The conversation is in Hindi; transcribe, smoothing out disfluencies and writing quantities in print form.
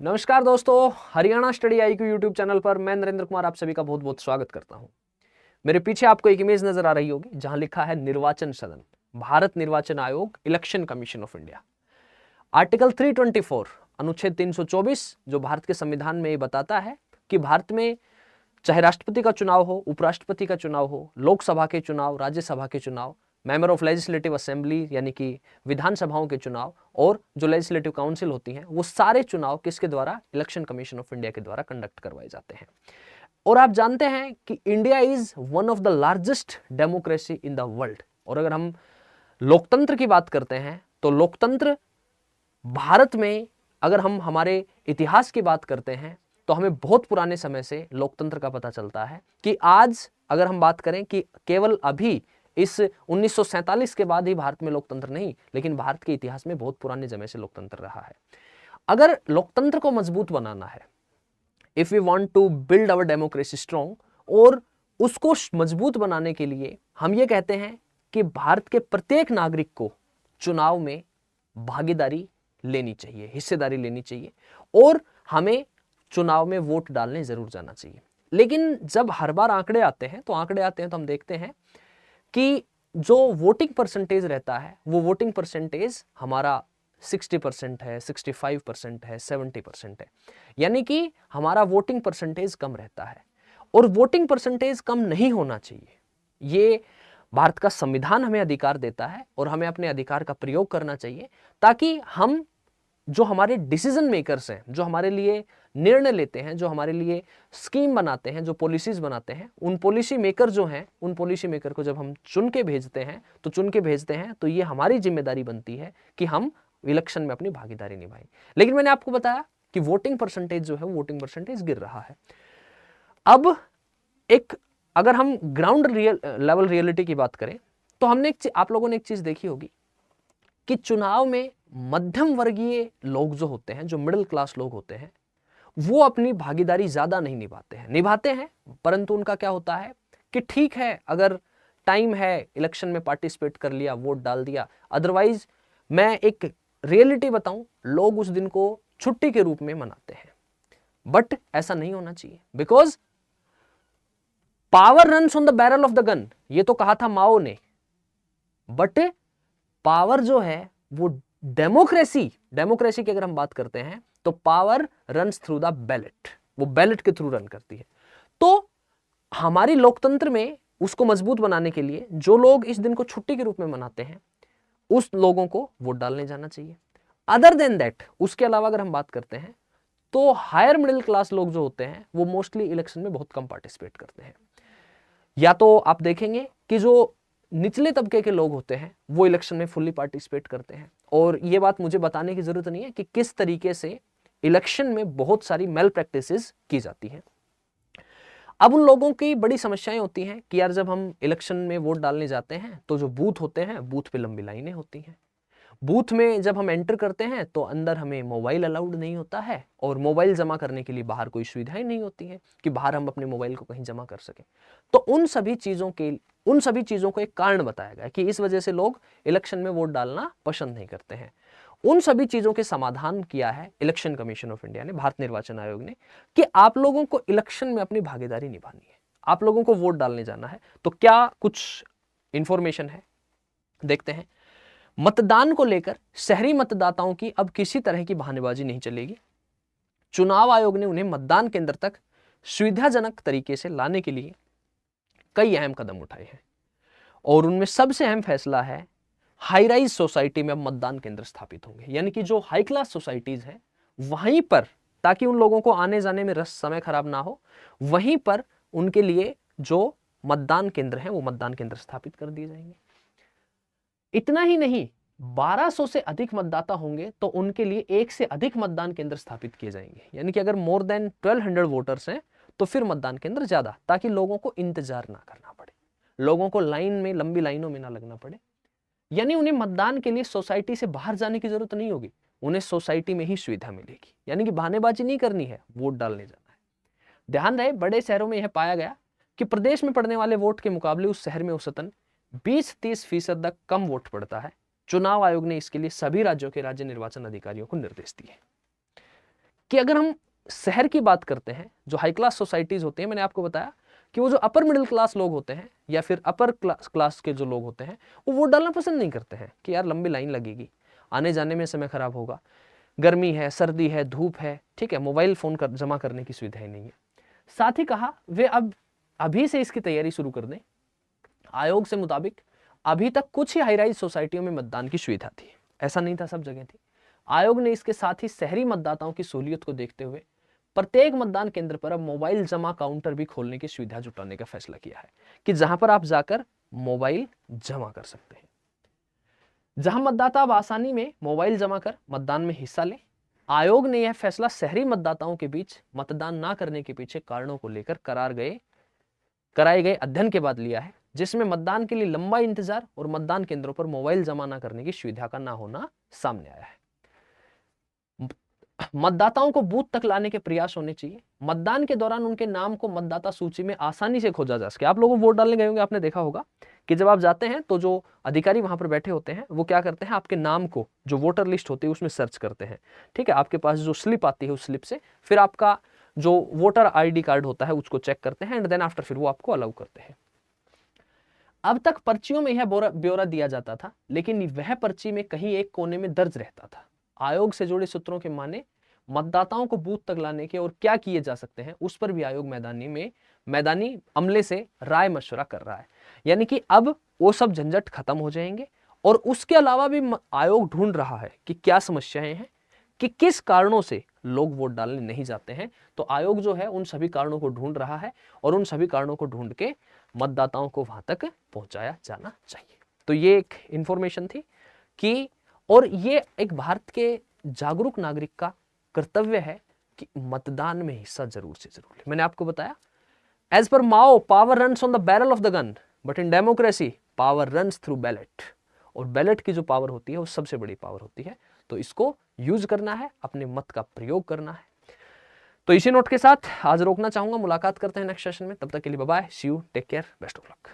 नमस्कार दोस्तों, Haryana study IQ YouTube channel पर मैं नरेंद्र कुमार आप सभी का बहुत बहुत स्वागत करता हूं। मेरे पीछे आपको एक इमेज नजर आ रही होगी जहां लिखा है निर्वाचन सदन, भारत निर्वाचन आयोग, election commission of India. Article 324 अनुच्छेद 324 जो भारत के संविधान में ये बताता है कि भारत में चाहे राष्ट्रपति का चुनाव हो, उपराष्ट्रपति का चुनाव हो, लोकसभा के चुनाव, राज्यसभा के चुनाव, मेंबर ऑफ लेजिस्लेटिव असेंबली यानी कि विधानसभाओं के चुनाव और जो लेजिस्लेटिव काउंसिल होती हैं, वो सारे चुनाव किसके द्वारा? इलेक्शन कमीशन ऑफ इंडिया के द्वारा कंडक्ट करवाए जाते हैं। और आप जानते हैं कि India is one of the largest democracy in the world. और अगर हम लोकतंत्र की बात करते हैं तो लोकतंत्र भारत में, अगर हम हमारे इतिहास की बात करते हैं तो हमें बहुत पुराने समय से लोकतंत्र का पता चलता है कि आज अगर हम बात करें कि केवल अभी इस 1947 के बाद ही भारत में लोकतंत्र नहीं, लेकिन भारत के इतिहास में बहुत पुराने समय से लोकतंत्र रहा है। अगर लोकतंत्र को मजबूत बनाना है, if we want to build our democracy strong, और उसको मजबूत बनाने के लिए हम ये कहते हैं कि भारत के प्रत्येक नागरिक को चुनाव में भागीदारी लेनी चाहिए, हिस्सेदारी लेनी चाहिए और हमें चुनाव में वोट डालने जरूर जाना चाहिए। लेकिन जब हर बार आंकड़े आते हैं तो हम देखते हैं कि जो वोटिंग परसेंटेज रहता है वो वोटिंग परसेंटेज हमारा 60% है, 65% है, 70% है, यानी कि हमारा वोटिंग परसेंटेज कम रहता है। और वोटिंग परसेंटेज कम नहीं होना चाहिए, ये भारत का संविधान हमें अधिकार देता है और हमें अपने अधिकार का प्रयोग करना चाहिए ताकि हम, जो हमारे डिसीजन मेकर्स हैं, जो हमारे लिए निर्णय लेते हैं, जो हमारे लिए स्कीम बनाते हैं, जो पॉलिसीज बनाते हैं, उन पॉलिसी मेकर जो हैं, उन पॉलिसी मेकर को जब हम चुन के भेजते हैं तो ये हमारी जिम्मेदारी बनती है कि हम इलेक्शन में अपनी भागीदारी निभाएं। लेकिन मैंने आपको बताया कि वोटिंग परसेंटेज जो है, वोटिंग परसेंटेज गिर रहा है। अब अगर हम ग्राउंड लेवल रियलिटी की बात करें तो हमने आप लोगों ने एक चीज देखी होगी कि चुनाव में मध्यम वर्गीय लोग जो होते हैं, जो मिडिल क्लास लोग होते हैं, वो अपनी भागीदारी ज्यादा नहीं निभाते हैं, परंतु उनका क्या होता है कि ठीक है, अगर टाइम है, इलेक्शन में पार्टिसिपेट कर लिया, वोट डाल दिया। अदरवाइज मैं एक रियलिटी बताऊं, लोग उस दिन को छुट्टी के रूप में मनाते हैं। बट ऐसा नहीं होना चाहिए, because power runs on the barrel of the gun, ये तो कहा था माओ ने। बट पावर जो है वो डेमोक्रेसी की अगर हम बात करते हैं तो power runs through the ballot, वो बैलेट के थ्रू रन करती है। तो हमारी लोकतंत्र में उसको मजबूत बनाने के लिए जो लोग इस दिन को छुट्टी के रूप में मनाते हैं, उस लोगों को वोट डालने जाना चाहिए। अदर देन दैट, उसके अलावा अगर हम बात करते हैं तो हायर मिडिल क्लास लोग जो होते हैं वो मोस्टली इलेक्शन में बहुत कम पार्टिसिपेट करते हैं। या तो आप देखेंगे कि जो निचले तबके के लोग होते हैं वो इलेक्शन में फुल्ली पार्टिसिपेट करते हैं। और ये बात मुझे बताने की जरूरत नहीं है कि किस तरीके से इलेक्शन में बहुत सारी मेल प्रैक्टिसेस की जाती हैं। अब उन लोगों की बड़ी समस्याएं होती हैं कि यार, जब हम इलेक्शन में वोट डालने जाते हैं तो जो बूथ होते हैं, बूथ पे लंबी लाइनें होती हैं। बूथ में जब हम एंटर करते हैं तो अंदर हमें मोबाइल अलाउड नहीं होता है और मोबाइल जमा करने के लिए बाहर कोई सुविधाएं नहीं होती हैं कि बाहर हम अपने मोबाइल को कहीं जमा कर सकें। तो उन सभी चीजों को एक कारण बताया गया कि इस वजह से लोग इलेक्शन में वोट डालना पसंद नहीं करते हैं। उन सभी चीजों के समाधान किया है इलेक्शन कमीशन ऑफ इंडिया ने, भारत निर्वाचन आयोग ने, कि आप लोगों को इलेक्शन में अपनी भागीदारी निभानी है, आप लोगों को वोट डालने जाना है। तो क्या कुछ इंफॉर्मेशन है, देखते हैं। मतदान को लेकर शहरी मतदाताओं की अब किसी तरह की बहानेबाजी नहीं चलेगी। चुनाव आयोग ने उन्हें मतदान केंद्र तक सुविधाजनक तरीके से लाने के लिए कई अहम कदम उठाए हैं और उनमें सबसे अहम फैसला है हाई राइज सोसाइटी में अब मतदान केंद्र स्थापित होंगे, यानी कि जो हाई क्लास सोसाइटीज हैं वहीं पर, ताकि उन लोगों को आने जाने में समय खराब ना हो, वहीं पर उनके लिए जो मतदान केंद्र हैं वो मतदान केंद्र स्थापित कर दिए जाएंगे। इतना ही नहीं, 1200 से अधिक मतदाता होंगे तो उनके लिए एक से अधिक मतदान केंद्र स्थापित किए जाएंगे, यानी कि अगर मोर देन 1200 वोटर्स हैं तो फिर मतदान केंद्र ज्यादा, ताकि लोगों को इंतजार ना करना पड़े, लोगों को लंबी लाइनों में ना लगना पड़े। यानी उन्हें मतदान के लिए सोसाइटी से बाहर जाने की जरूरत नहीं होगी, उन्हें सोसाइटी में ही सुविधा मिलेगी। यानी कि बहानेबाजी नहीं करनी है, वोट डालने जाना है। ध्यान रहे, बड़े शहरों में यह पाया गया कि प्रदेश में पड़ने वाले वोट के मुकाबले उस शहर में औसतन 20-30% तक कम वोट पड़ता है। चुनाव आयोग ने इसके लिए सभी राज्यों के राज्य निर्वाचन अधिकारियों को निर्देश दिए। कि अगर हम शहर की बात करते हैं, जो हाई क्लास सोसाइटीज होती हैं, मैंने आपको बताया कि वो जो अपर मिडिल क्लास लोग होते हैं या फिर अपर क्लास के जो लोग होते हैं, वो वोट डालना पसंद नहीं करते हैं कि यार लंबी लाइन लगेगी, आने जाने में समय खराब होगा, गर्मी है, सर्दी है, धूप है, ठीक है, मोबाइल फोन जमा करने की सुविधाएं नहीं है। साथ ही कहा वे अब अभी से इसकी तैयारी शुरू कर दें। आयोग से मुताबिक अभी तक कुछ ही हाईराइज सोसाइटियों में मतदान की सुविधा थी, ऐसा नहीं था सब जगह थी। आयोग ने इसके साथ ही शहरी मतदाताओं की सहूलियत को देखते हुए प्रत्येक मतदान केंद्र पर अब मोबाइल जमा काउंटर भी खोलने की सुविधा जुटाने का फैसला किया है कि जहां पर आप जाकर मोबाइल जमा कर सकते हैं, जहां मतदाता अब आसानी में मोबाइल जमा कर मतदान में हिस्सा लें। आयोग ने यह फैसला शहरी मतदाताओं के बीच मतदान ना करने के पीछे कारणों को लेकर कराए गए अध्ययन के बाद लिया है, जिसमें मतदान के लिए लंबा इंतजार और मतदान केंद्रों पर मोबाइल जमा न करने की सुविधा का ना होना सामने आया है। मतदाताओं को बूथ तक लाने के प्रयास होने चाहिए। मतदान के दौरान उनके नाम को मतदाता सूची में आसानी से खोजा जा सके। आप लोगों वोट डालने गए होंगे, आपने देखा होगा कि जब आप जाते हैं तो जो अधिकारी वहां पर बैठे होते हैं वो क्या करते हैं, आपके नाम को जो वोटर लिस्ट होती है उसमें सर्च करते हैं, ठीक है, आपके पास जो स्लिप आती है उस स्लिप से फिर आपका जो वोटर आईडी कार्ड होता है उसको चेक करते हैं एंड देन आफ्टर फिर वो आपको अलाउ करते हैं। अब तक पर्चियों में यह ब्यौरा दिया जाता था, लेकिन वह पर्ची में कहीं एक कोने में दर्ज रहता था। आयोग से जुड़े सूत्रों के माने मतदाताओं को बूथ तक लाने के और क्या किए जा सकते हैं उस पर भी आयोग मैदानी अमले से राय मशवरा कर रहा है। यानी कि अब वो सब झंझट खत्म हो जाएंगे और उसके अलावा भी आयोग ढूंढ रहा है कि क्या समस्याएं हैं, कि किस कारणों से लोग वोट डालने नहीं जाते हैं। तो आयोग जो है उन सभी कारणों को ढूंढ रहा है और उन सभी कारणों को ढूंढ के मतदाताओं को वहां तक पहुंचाया जाना चाहिए। तो ये एक इंफॉर्मेशन थी कि, और ये एक भारत के जागरूक नागरिक का कर्तव्य है कि मतदान में हिस्सा जरूर से जरूर ले। मैंने आपको बताया as per Mao power runs on the barrel of the gun, but in democracy power runs through ballot. और बैलेट की जो पावर होती है वो सबसे बड़ी पावर होती है, तो इसको यूज करना है, अपने मत का प्रयोग करना है। तो इसी नोट के साथ आज रोकना चाहूंगा, मुलाकात करते हैं नेक्स्ट सेशन में, तब तक के लिए bye bye, see you, take care, best of luck.